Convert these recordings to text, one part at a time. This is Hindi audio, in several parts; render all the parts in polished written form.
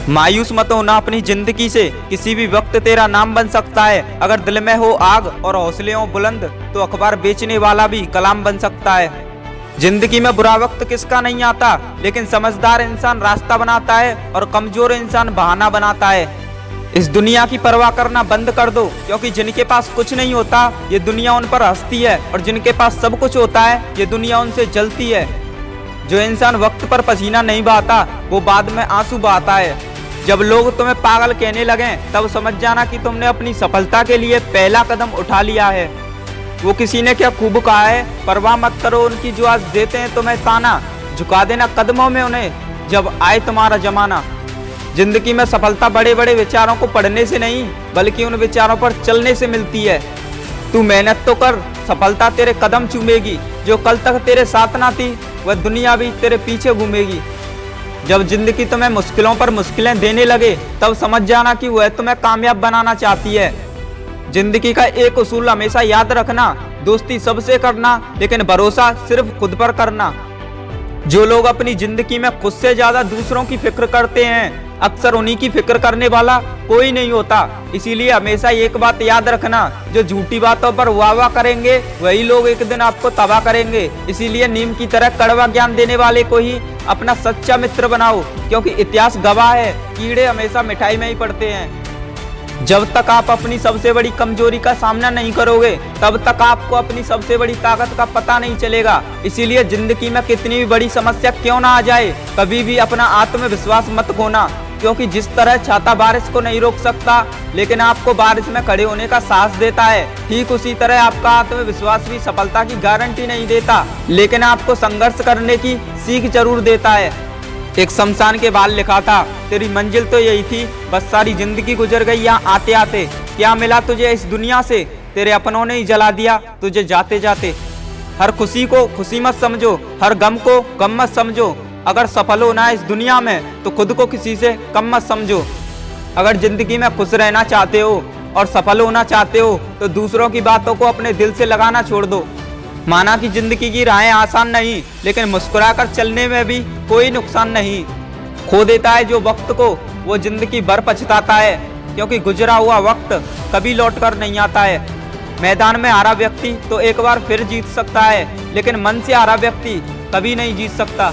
मायूस मत होना अपनी जिंदगी से, किसी भी वक्त तेरा नाम बन सकता है। अगर दिल में हो आग और हौसले हो बुलंद तो अखबार बेचने वाला भी कलाम बन सकता है। जिंदगी में बुरा वक्त किसका नहीं आता, लेकिन समझदार इंसान रास्ता बनाता है और कमजोर इंसान बहाना बनाता है। इस दुनिया की परवाह करना बंद कर दो, क्योंकि जिनके पास कुछ नहीं होता ये दुनिया उन पर हंसती है, और जिनके पास सब कुछ होता है ये दुनिया उनसे जलती है। जो इंसान वक्त पर पसीना नहीं बहाता वो बाद में आंसू बहाता है। जब लोग तुम्हें पागल कहने लगे तब समझ जाना कि तुमने अपनी सफलता के लिए पहला कदम उठा लिया है। वो किसी ने क्या खूब कहा है, परवाह मत करो उनकी जो आज देते हैं तुम्हें ताना, झुका देना कदमों में उन्हें जब आए तुम्हारा जमाना। जिंदगी में सफलता बड़े बड़े विचारों को पढ़ने से नहीं बल्कि उन विचारों पर चलने से मिलती है। तू मेहनत तो कर, सफलता तेरे कदम चूमेगी। जो कल तक तेरे साथ ना थी वह दुनिया भी तेरे पीछे घूमेगी। जब जिंदगी तुम्हें मुश्किलों पर मुश्किलें देने लगे तब समझ जाना कि वह तुम्हें कामयाब बनाना चाहती है। जिंदगी का एक उसूल हमेशा याद रखना, दोस्ती सबसे करना लेकिन भरोसा सिर्फ खुद पर करना। जो लोग अपनी जिंदगी में खुद से ज्यादा दूसरों की फिक्र करते हैं अक्सर उन्हीं की फिक्र करने वाला कोई नहीं होता। इसीलिए हमेशा एक बात याद रखना, जो झूठी बातों पर वाह वाह करेंगे वही लोग एक दिन आपको तबाह करेंगे। इसीलिए नीम की तरह कड़वा ज्ञान देने वाले को ही अपना सच्चा मित्र बनाओ, क्योंकि इतिहास गवाह है कीड़े हमेशा मिठाई में ही पड़ते हैं। जब तक आप अपनी सबसे बड़ी कमजोरी का सामना नहीं करोगे तब तक आपको अपनी सबसे बड़ी ताकत का पता नहीं चलेगा। इसीलिए जिंदगी में कितनी भी बड़ी समस्या क्यों ना आ जाए कभी भी अपना आत्मविश्वास मत खोना, क्योंकि जिस तरह छाता बारिश को नहीं रोक सकता लेकिन आपको बारिश में खड़े होने का साहस देता है, ठीक उसी तरह आपका आत्मविश्वास भी सफलता की गारंटी नहीं देता लेकिन आपको संघर्ष करने की सीख जरूर देता है। एक शमशान के बाल लिखा था, तेरी मंजिल तो यही थी, बस सारी जिंदगी गुजर गई यहाँ आते आते। क्या मिला तुझे इस दुनिया से, तेरे अपनों ने ही जला दिया तुझे जाते जाते। हर खुशी को खुशी मत समझो, हर गम को गम मत समझो। अगर सफल होना है इस दुनिया में तो खुद को किसी से कम मत समझो। अगर जिंदगी में खुश रहना चाहते हो और सफल होना चाहते हो तो दूसरों की बातों को अपने दिल से लगाना छोड़ दो। माना कि जिंदगी की राहें आसान नहीं लेकिन मुस्कुराकर चलने में भी कोई नुकसान नहीं। खो देता है जो वक्त को वो जिंदगी भर पछताता है, क्योंकि गुजरा हुआ वक्त कभी लौट कर नहीं आता है। मैदान में हारा व्यक्ति तो एक बार फिर जीत सकता है लेकिन मन से हारा व्यक्ति कभी नहीं जीत सकता।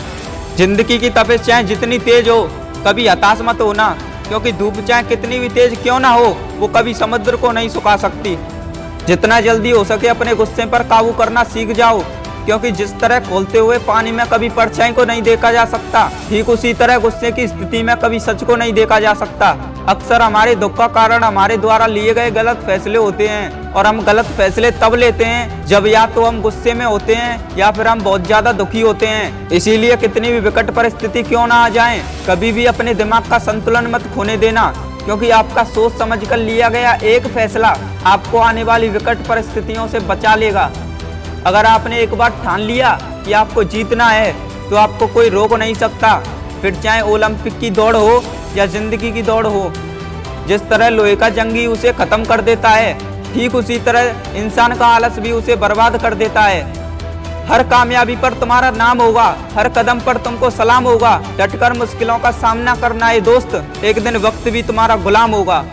जिंदगी की तपिश चाहे जितनी तेज हो कभी हताश मत होना, क्योंकि धूप चाहे कितनी भी तेज क्यों ना हो वो कभी समुद्र को नहीं सुखा सकती। जितना जल्दी हो सके अपने गुस्से पर काबू करना सीख जाओ, क्योंकि जिस तरह खोलते हुए पानी में कभी परछाई को नहीं देखा जा सकता ठीक उसी तरह गुस्से की स्थिति में कभी सच को नहीं देखा जा सकता। अक्सर हमारे दुख का कारण हमारे द्वारा लिए गए गलत फैसले होते हैं, और हम गलत फैसले तब लेते हैं जब या तो हम गुस्से में होते हैं या फिर हम बहुत ज्यादा दुखी होते हैं। इसीलिए कितनी भी विकट परिस्थिति क्यों ना आ जाए कभी भी अपने दिमाग का संतुलन मत खोने देना, क्योंकि आपका सोच समझ कर लिया गया एक फैसला आपको आने वाली विकट परिस्थितियों से बचा लेगा। अगर आपने एक बार ठान लिया कि आपको जीतना है तो आपको कोई रोक नहीं सकता, फिर चाहे ओलंपिक की दौड़ हो या जिंदगी की दौड़ हो। जिस तरह लोहे का जंगी उसे खत्म कर देता है ठीक उसी तरह इंसान का आलस भी उसे बर्बाद कर देता है। हर कामयाबी पर तुम्हारा नाम होगा, हर कदम पर तुमको सलाम होगा। डटकर मुश्किलों का सामना करना है दोस्त, एक दिन वक्त भी तुम्हारा गुलाम होगा।